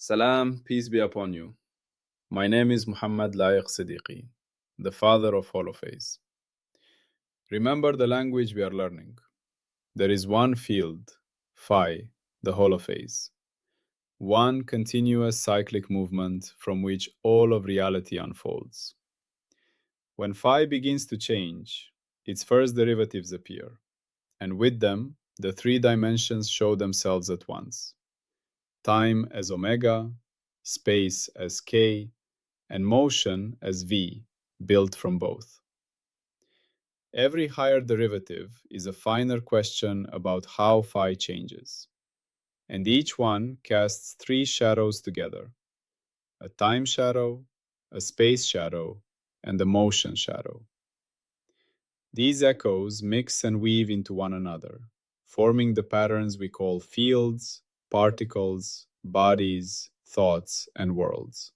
Salam, peace be upon you. My name is Mohammed Layiq Sediqi, the father of Holophase. Remember the language we are learning. There is one field, phi, the holophase. One continuous cyclic movement from which all of reality unfolds. When phi begins to change, its first derivatives appear, and with them, the three dimensions show themselves at once. Time as omega, space as k, and motion as v, built from both. Every higher derivative is a finer question about how phi changes, and each one casts three shadows together: a time shadow, a space shadow, and a motion shadow. These echoes mix and weave into one another, forming the patterns we call fields, particles, bodies, thoughts, and worlds.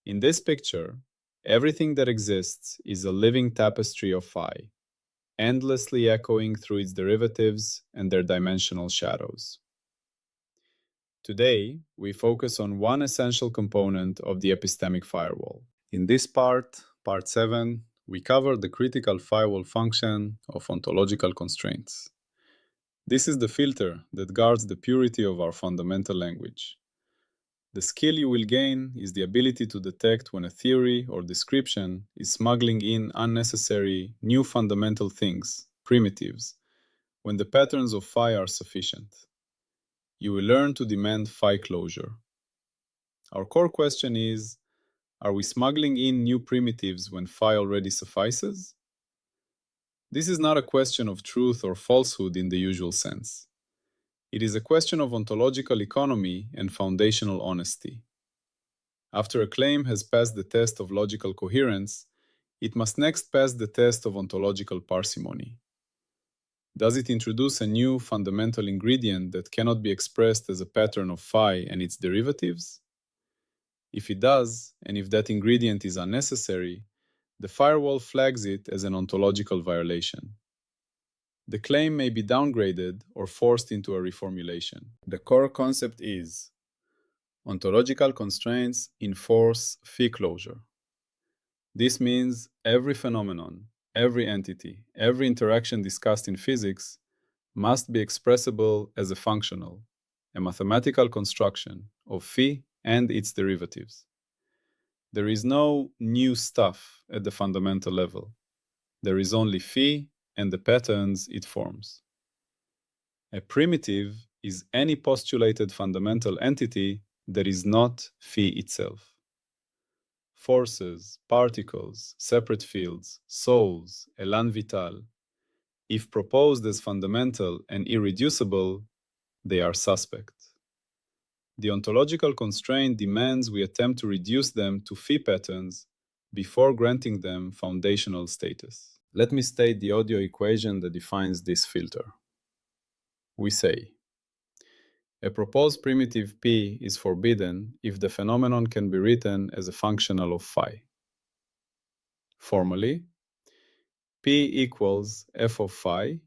In this picture, everything that exists is a living tapestry of phi, endlessly echoing through its derivatives and their dimensional shadows. Today, we focus on one essential component of the epistemic firewall. In this part 7, we cover the critical firewall function of ontological constraints. This is the filter that guards the purity of our fundamental language. The skill you will gain is the ability to detect when a theory or description is smuggling in unnecessary, new fundamental things, primitives, when the patterns of phi are sufficient. You will learn to demand phi closure. Our core question is, are we smuggling in new primitives when phi already suffices? This is not a question of truth or falsehood in the usual sense. It is a question of ontological economy and foundational honesty. After a claim has passed the test of logical coherence, it must next pass the test of ontological parsimony. Does it introduce a new fundamental ingredient that cannot be expressed as a pattern of phi and its derivatives? If it does, and if that ingredient is unnecessary, the firewall flags it as an ontological violation. The claim may be downgraded or forced into a reformulation. The core concept is ontological constraints enforce phi closure. This means every phenomenon, every entity, every interaction discussed in physics must be expressible as a functional, a mathematical construction of phi and its derivatives. There is no new stuff at the fundamental level. There is only phi and the patterns it forms. A primitive is any postulated fundamental entity that is not phi itself. Forces, particles, separate fields, souls, élan vital, if proposed as fundamental and irreducible, they are suspect. The ontological constraint demands we attempt to reduce them to phi patterns before granting them foundational status. Let me state the audio equation that defines this filter. We say, a proposed primitive P is forbidden if the phenomenon can be written as a functional of phi. Formally, P equals f of phi,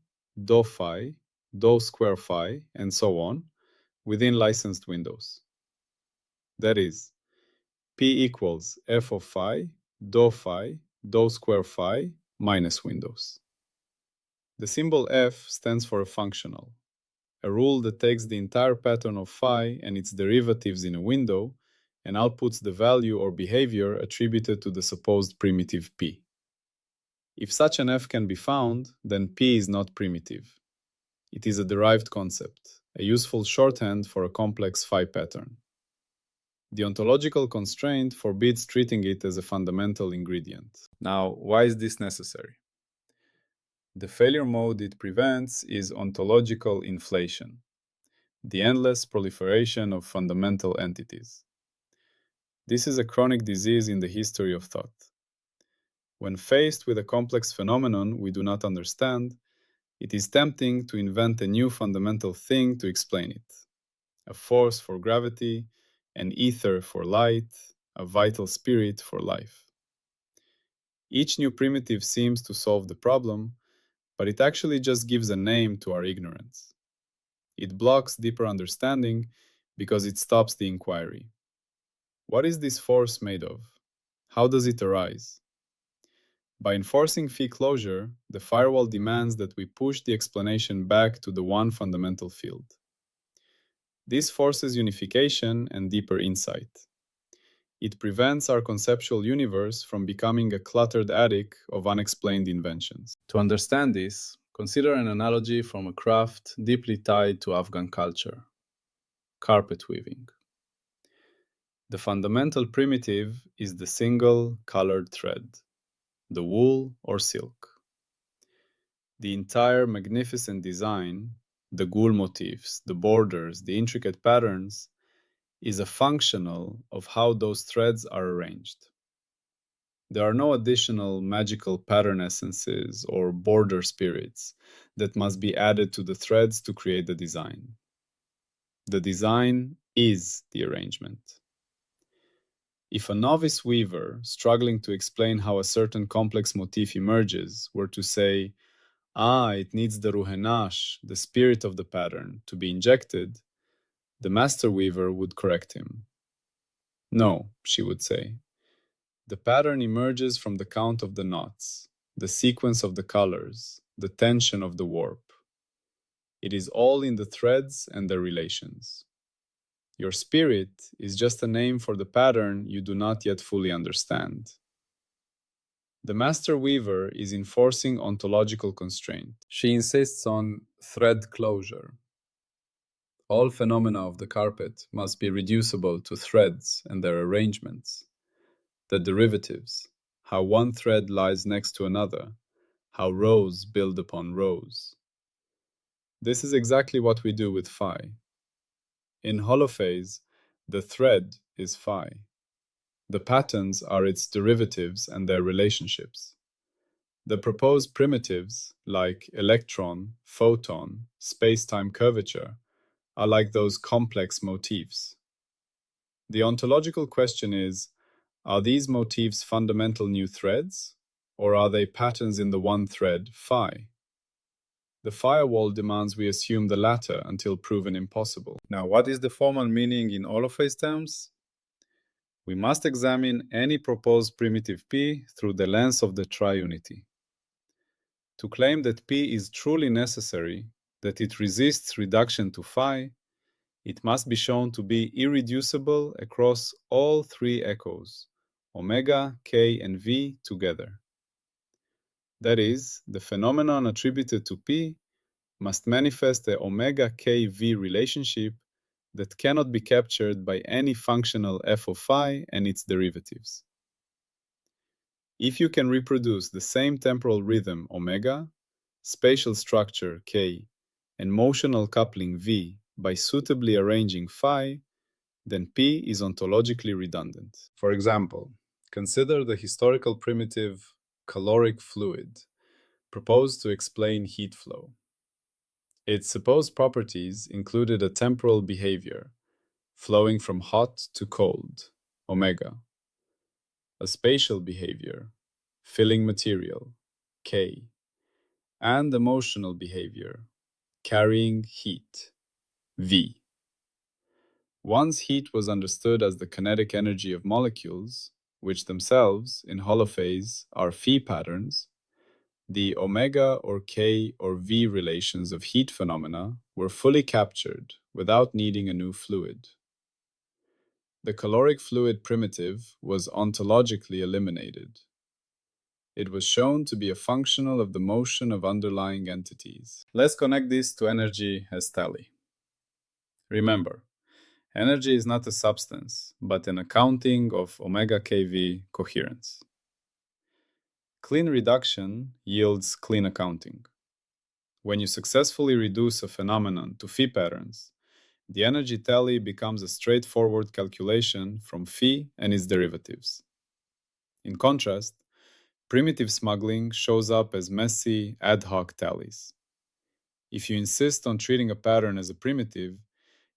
dou square phi, and so on, within licensed windows. That is, P equals f of phi, dou square phi, minus windows. The symbol f stands for a functional, a rule that takes the entire pattern of phi and its derivatives in a window and outputs the value or behavior attributed to the supposed primitive P. If such an f can be found, then P is not primitive. It is a derived concept, a useful shorthand for a complex phi pattern. The ontological constraint forbids treating it as a fundamental ingredient. Now, why is this necessary? The failure mode it prevents is ontological inflation, the endless proliferation of fundamental entities. This is a chronic disease in the history of thought. When faced with a complex phenomenon we do not understand, it is tempting to invent a new fundamental thing to explain it. A force for gravity, an ether for light, a vital spirit for life. Each new primitive seems to solve the problem, but it actually just gives a name to our ignorance. It blocks deeper understanding because it stops the inquiry. What is this force made of? How does it arise? By enforcing phi closure, the firewall demands that we push the explanation back to the one fundamental field. This forces unification and deeper insight. It prevents our conceptual universe from becoming a cluttered attic of unexplained inventions. To understand this, consider an analogy from a craft deeply tied to Afghan culture: carpet weaving. The fundamental primitive is the single colored thread, the wool or silk. The entire magnificent design, the ghoul motifs, the borders, the intricate patterns, is a functional of how those threads are arranged. There are no additional magical pattern essences or border spirits that must be added to the threads to create the design. The design is the arrangement. If a novice weaver struggling to explain how a certain complex motif emerges were to say, it needs the ruhenash, the spirit of the pattern, to be injected, the master weaver would correct him. No, she would say. The pattern emerges from the count of the knots, the sequence of the colors, the tension of the warp. It is all in the threads and their relations. Your spirit is just a name for the pattern you do not yet fully understand. The master weaver is enforcing ontological constraint. She insists on thread closure. All phenomena of the carpet must be reducible to threads and their arrangements. The derivatives, how one thread lies next to another, how rows build upon rows. This is exactly what we do with phi. In Holophase, the thread is phi. The patterns are its derivatives and their relationships. The proposed primitives, like electron, photon, space-time curvature, are like those complex motifs. The ontological question is, are these motifs fundamental new threads, or are they patterns in the one thread, phi? The firewall demands we assume the latter until proven impossible. Now, what is the formal meaning in Holophase terms? We must examine any proposed primitive P through the lens of the triunity. To claim that P is truly necessary, that it resists reduction to phi, it must be shown to be irreducible across all three echoes, omega, k, and v together. That is, the phenomenon attributed to P must manifest a omega k v relationship that cannot be captured by any functional f of phi and its derivatives. If you can reproduce the same temporal rhythm omega, spatial structure k, and motional coupling v by suitably arranging phi, then P is ontologically redundant. For example, consider the historical primitive caloric fluid proposed to explain heat flow. Its supposed properties included a temporal behavior, flowing from hot to cold, omega, a spatial behavior, filling material, k, and emotional behavior, carrying heat, v. Once heat was understood as the kinetic energy of molecules, which themselves, in holophase, are phi patterns, the omega or k or v relations of heat phenomena were fully captured without needing a new fluid. The caloric fluid primitive was ontologically eliminated. It was shown to be a functional of the motion of underlying entities. Let's connect this to energy as tally. Remember, energy is not a substance, but an accounting of omega kV coherence. Clean reduction yields clean accounting. When you successfully reduce a phenomenon to phi patterns, the energy tally becomes a straightforward calculation from phi and its derivatives. In contrast, primitive smuggling shows up as messy, ad hoc tallies. If you insist on treating a pattern as a primitive,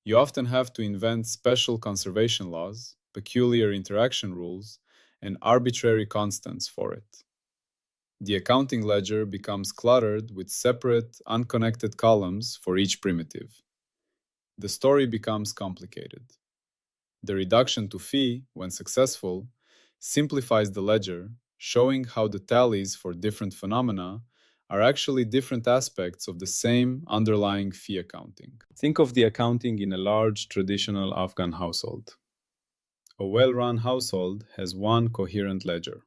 you often have to invent special conservation laws, peculiar interaction rules, and arbitrary constants for it. The accounting ledger becomes cluttered with separate, unconnected columns for each primitive. the story becomes complicated. The reduction to phi, when successful, simplifies the ledger, showing how the tallies for different phenomena are actually different aspects of the same underlying phi accounting. Think of the accounting in a large traditional Afghan household. A well-run household has one coherent ledger.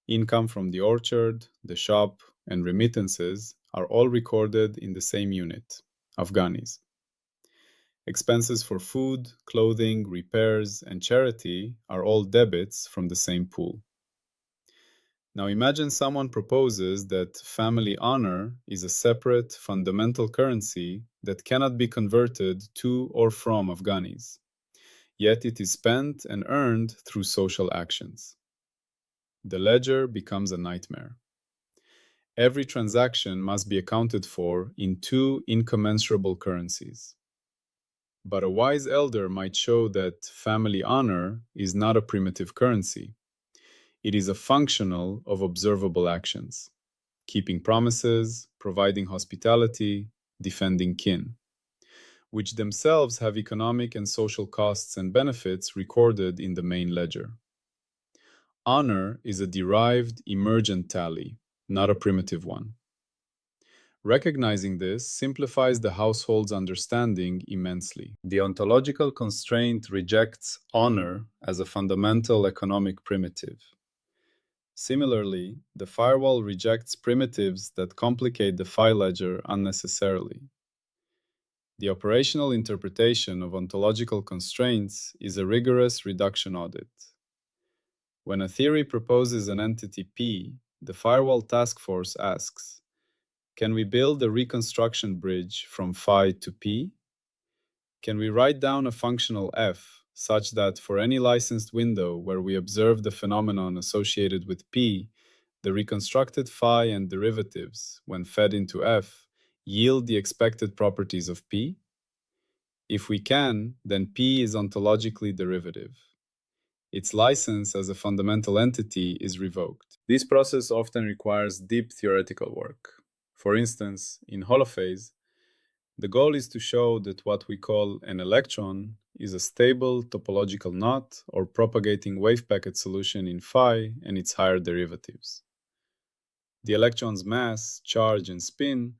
Income from the orchard, the shop, and remittances are all recorded in the same unit, Afghanis. Expenses for food, clothing, repairs, and charity are all debits from the same pool. Now imagine someone proposes that family honor is a separate, fundamental currency that cannot be converted to or from Afghanis, yet it is spent and earned through social actions. The ledger becomes a nightmare. Every transaction must be accounted for in two incommensurable currencies. But a wise elder might show that family honor is not a primitive currency. It is a functional of observable actions, keeping promises, providing hospitality, defending kin, which themselves have economic and social costs and benefits recorded in the main ledger. Honor is a derived, emergent tally, not a primitive one. Recognizing this simplifies the household's understanding immensely. The ontological constraint rejects honor as a fundamental economic primitive. Similarly, the firewall rejects primitives that complicate the file ledger unnecessarily. The operational interpretation of ontological constraints is a rigorous reduction audit. When a theory proposes an entity P, the firewall task force asks, can we build a reconstruction bridge from phi to P? Can we write down a functional f such that for any licensed window where we observe the phenomenon associated with P, the reconstructed phi and derivatives, when fed into f, yield the expected properties of P? If we can, then P is ontologically derivative. Its license as a fundamental entity is revoked. This process often requires deep theoretical work. For instance, in Holophase, the goal is to show that what we call an electron is a stable topological knot or propagating wave packet solution in phi and its higher derivatives. The electron's mass, charge, and spin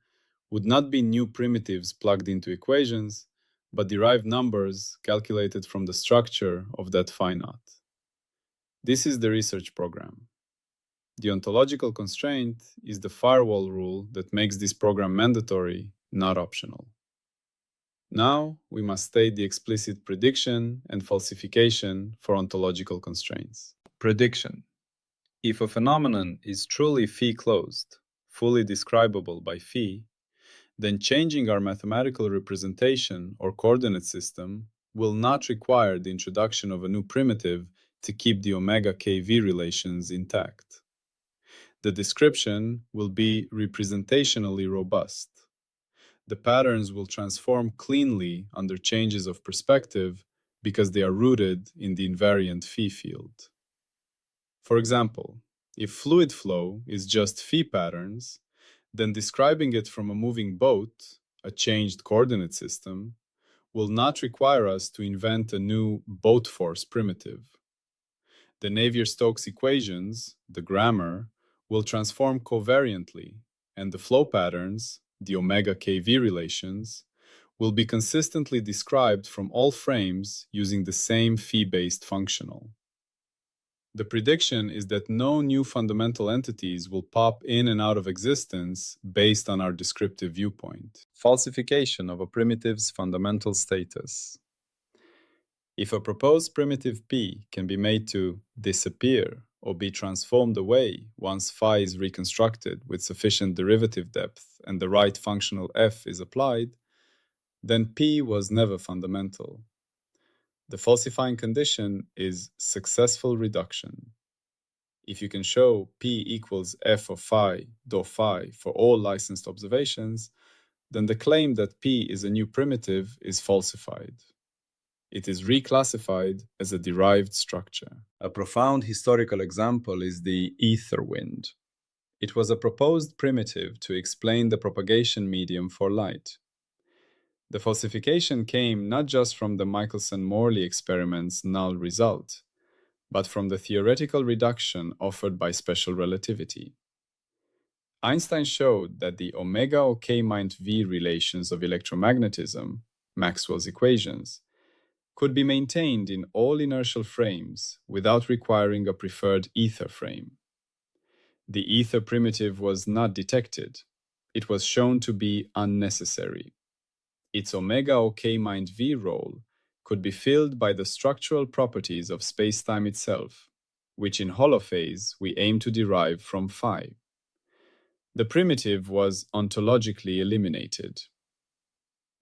would not be new primitives plugged into equations, but derived numbers calculated from the structure of that phi knot. This is the research program. The ontological constraint is the firewall rule that makes this program mandatory, not optional. Now, we must state the explicit prediction and falsification for ontological constraints. Prediction. If a phenomenon is truly phi-closed, fully describable by phi, then changing our mathematical representation or coordinate system will not require the introduction of a new primitive to keep the omega kv relations intact. The description will be representationally robust. The patterns will transform cleanly under changes of perspective because they are rooted in the invariant phi field. For example, if fluid flow is just phi patterns, then describing it from a moving boat, a changed coordinate system, will not require us to invent a new boat force primitive. The Navier-Stokes equations, the grammar, will transform covariantly, and the flow patterns, the omega kv relations, will be consistently described from all frames using the same phi-based functional. The prediction is that no new fundamental entities will pop in and out of existence based on our descriptive viewpoint. Falsification of a primitive's fundamental status. If a proposed primitive P can be made to disappear or be transformed away once phi is reconstructed with sufficient derivative depth and the right functional f is applied, then P was never fundamental. The falsifying condition is successful reduction. If you can show P equals f of phi, dou phi for all licensed observations, then the claim that P is a new primitive is falsified. It is reclassified as a derived structure. A profound historical example is the ether wind. It was a proposed primitive to explain the propagation medium for light. The falsification came not just from the Michelson-Morley experiment's null result, but from the theoretical reduction offered by special relativity. Einstein showed that the omega or k-v relations of electromagnetism, Maxwell's equations, could be maintained in all inertial frames without requiring a preferred ether frame. The ether primitive was not detected. It was shown to be unnecessary. Its omega or k-v role could be filled by the structural properties of spacetime itself, which in Holophase we aim to derive from phi. The primitive was ontologically eliminated.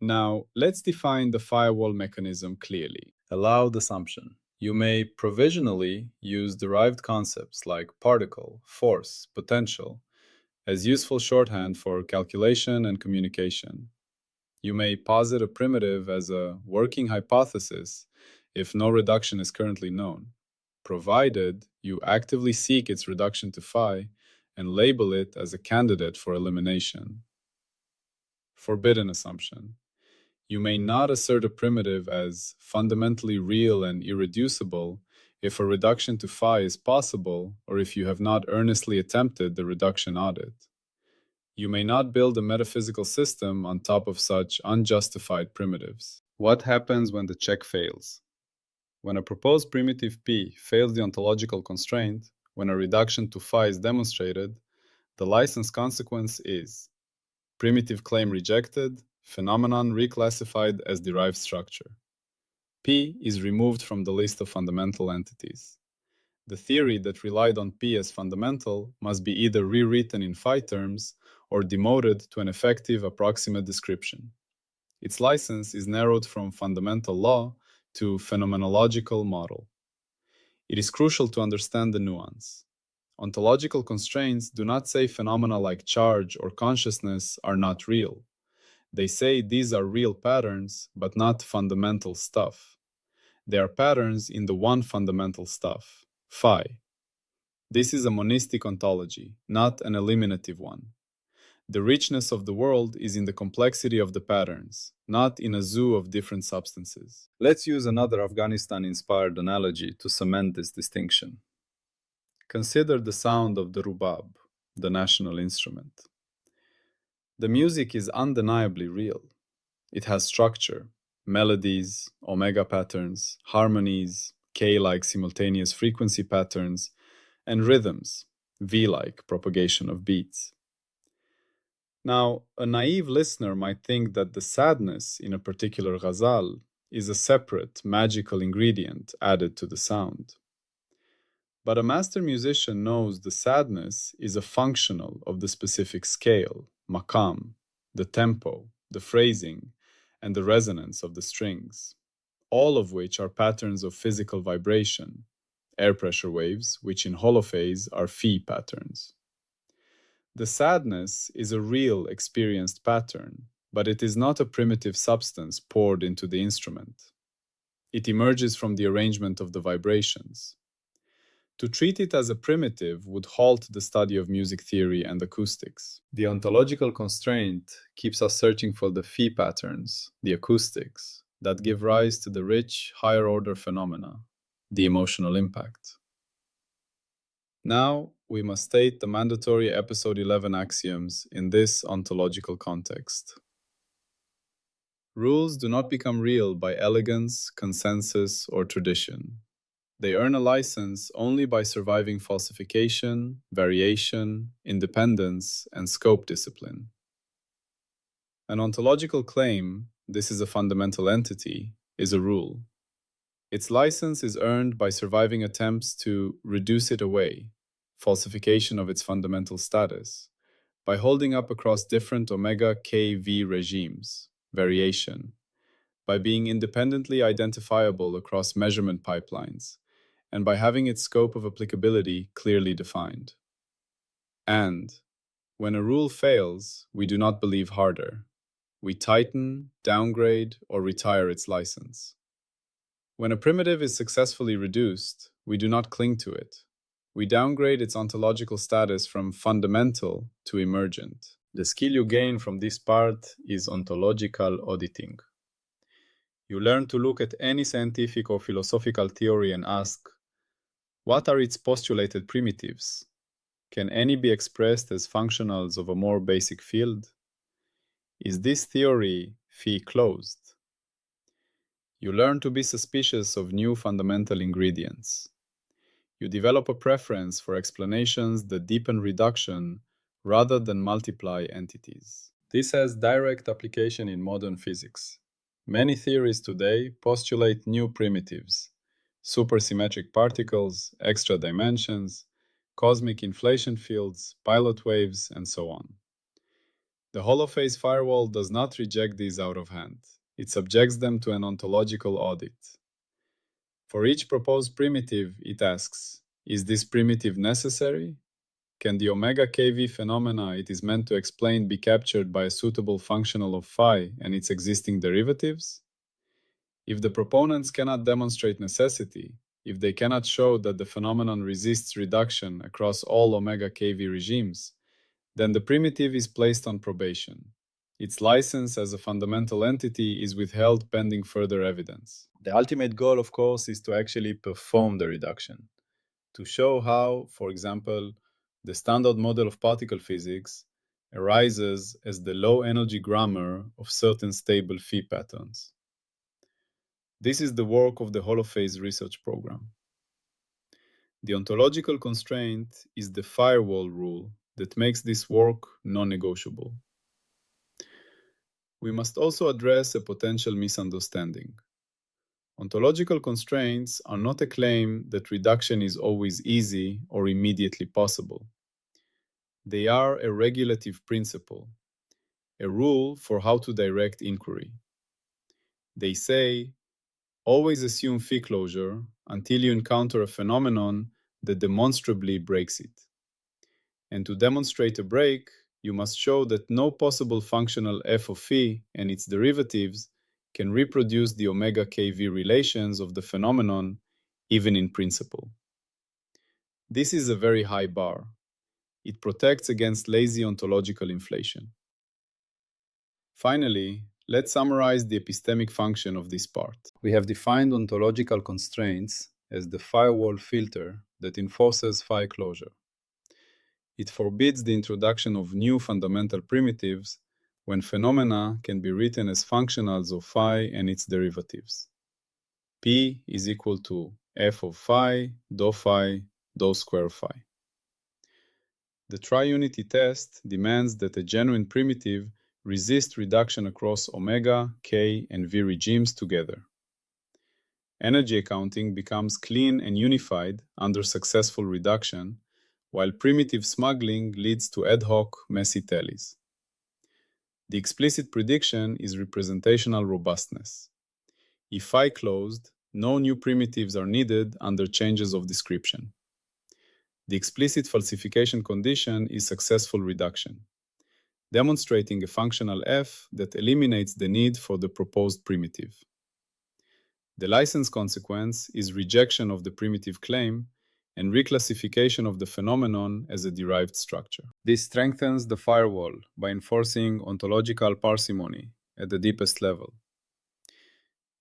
Now, let's define the firewall mechanism clearly. Allowed assumption. You may provisionally use derived concepts like particle, force, potential as useful shorthand for calculation and communication. You may posit a primitive as a working hypothesis if no reduction is currently known, provided you actively seek its reduction to phi and label it as a candidate for elimination. Forbidden assumption. You may not assert a primitive as fundamentally real and irreducible if a reduction to phi is possible or if you have not earnestly attempted the reduction audit. You may not build a metaphysical system on top of such unjustified primitives. What happens when the check fails? When a proposed primitive P fails the ontological constraint, when a reduction to phi is demonstrated, the license consequence is primitive claim rejected, phenomenon reclassified as derived structure. P is removed from the list of fundamental entities. The theory that relied on P as fundamental must be either rewritten in phi terms or demoted to an effective approximate description. Its license is narrowed from fundamental law to phenomenological model. It is crucial to understand the nuance. Ontological constraints do not say phenomena like charge or consciousness are not real. They say these are real patterns, but not fundamental stuff. They are patterns in the one fundamental stuff, phi. This is a monistic ontology, not an eliminative one. The richness of the world is in the complexity of the patterns, not in a zoo of different substances. Let's use another Afghanistan-inspired analogy to cement this distinction. Consider the sound of the rubab, the national instrument. The music is undeniably real. It has structure, melodies, omega patterns, harmonies, K-like simultaneous frequency patterns, and rhythms, V-like propagation of beats. Now, a naive listener might think that the sadness in a particular ghazal is a separate, magical ingredient added to the sound. But a master musician knows the sadness is a functional of the specific scale, maqam, the tempo, the phrasing, and the resonance of the strings, all of which are patterns of physical vibration, air pressure waves, which in holophase are phi patterns. The sadness is a real experienced pattern, but it is not a primitive substance poured into the instrument. It emerges from the arrangement of the vibrations. To treat it as a primitive would halt the study of music theory and acoustics. The ontological constraint keeps us searching for the phi patterns, the acoustics, that give rise to the rich, higher-order phenomena, the emotional impact. Now, we must state the mandatory episode 11 axioms in this ontological context. Rules do not become real by elegance, consensus, or tradition. They earn a license only by surviving falsification, variation, independence, and scope discipline. An ontological claim, this is a fundamental entity, is a rule. Its license is earned by surviving attempts to reduce it away, falsification of its fundamental status, by holding up across different omega kV regimes, variation, by being independently identifiable across measurement pipelines, and by having its scope of applicability clearly defined. And, when a rule fails, we do not believe harder. We tighten, downgrade, or retire its license. When a primitive is successfully reduced, we do not cling to it. We downgrade its ontological status from fundamental to emergent. The skill you gain from this part is ontological auditing. You learn to look at any scientific or philosophical theory and ask, what are its postulated primitives? Can any be expressed as functionals of a more basic field? Is this theory phi closed? You learn to be suspicious of new fundamental ingredients. You develop a preference for explanations that deepen reduction rather than multiply entities. This has direct application in modern physics. Many theories today postulate new primitives, supersymmetric particles, extra dimensions, cosmic inflation fields, pilot waves, and so on. The Holophase firewall does not reject these out of hand. It subjects them to an ontological audit. For each proposed primitive, it asks, is this primitive necessary? Can the omega kV phenomena it is meant to explain be captured by a suitable functional of phi and its existing derivatives? If the proponents cannot demonstrate necessity, if they cannot show that the phenomenon resists reduction across all omega kV regimes, then the primitive is placed on probation. Its license as a fundamental entity is withheld pending further evidence. The ultimate goal, of course, is to actually perform the reduction, to show how, for example, the standard model of particle physics arises as the low-energy grammar of certain stable phi patterns. This is the work of the Holophase research program. The ontological constraint is the firewall rule that makes this work non-negotiable. We must also address a potential misunderstanding. Ontological constraints are not a claim that reduction is always easy or immediately possible. They are a regulative principle, a rule for how to direct inquiry. They say, always assume phi closure until you encounter a phenomenon that demonstrably breaks it. And to demonstrate a break, you must show that no possible functional f of phi and its derivatives can reproduce the omega kV relations of the phenomenon, even in principle. This is a very high bar. It protects against lazy ontological inflation. Finally, let's summarize the epistemic function of this part. We have defined ontological constraints as the firewall filter that enforces phi closure. It forbids the introduction of new fundamental primitives when phenomena can be written as functionals of phi and its derivatives. P is equal to f of phi, dou square phi. The triunity test demands that a genuine primitive resist reduction across omega, k, and v regimes together. Energy accounting becomes clean and unified under successful reduction, while primitive smuggling leads to ad hoc, messy tallies. The explicit prediction is representational robustness. If phi closed, no new primitives are needed under changes of description. The explicit falsification condition is successful reduction, demonstrating a functional f that eliminates the need for the proposed primitive. The license consequence is rejection of the primitive claim and reclassification of the phenomenon as a derived structure. This strengthens the firewall by enforcing ontological parsimony at the deepest level.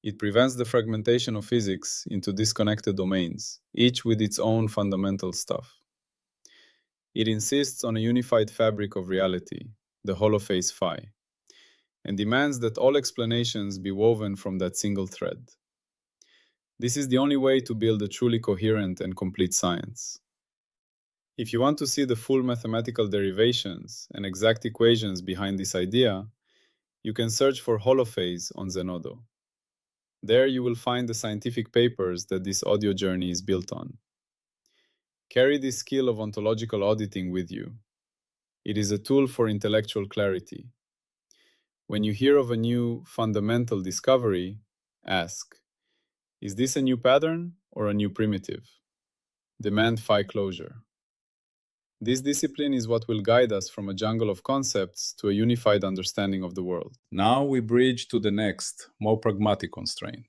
It prevents the fragmentation of physics into disconnected domains, each with its own fundamental stuff. It insists on a unified fabric of reality, the holophase phi, and demands that all explanations be woven from that single thread. This is the only way to build a truly coherent and complete science. If you want to see the full mathematical derivations and exact equations behind this idea, you can search for Holophase on Zenodo. There you will find the scientific papers that this audio journey is built on. Carry this skill of ontological auditing with you. It is a tool for intellectual clarity. When you hear of a new fundamental discovery, ask, is this a new pattern or a new primitive? Demand phi closure. This discipline is what will guide us from a jungle of concepts to a unified understanding of the world. Now we bridge to the next, more pragmatic constraint.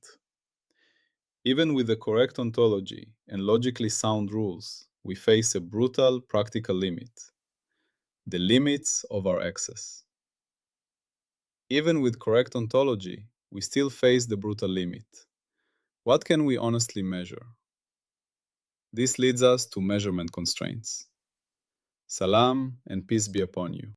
Even with the correct ontology and logically sound rules, we face a brutal practical limit. the limits of our access. Even with correct ontology, we still face the brutal limit. What can we honestly measure? This leads us to measurement constraints. Salam and peace be upon you.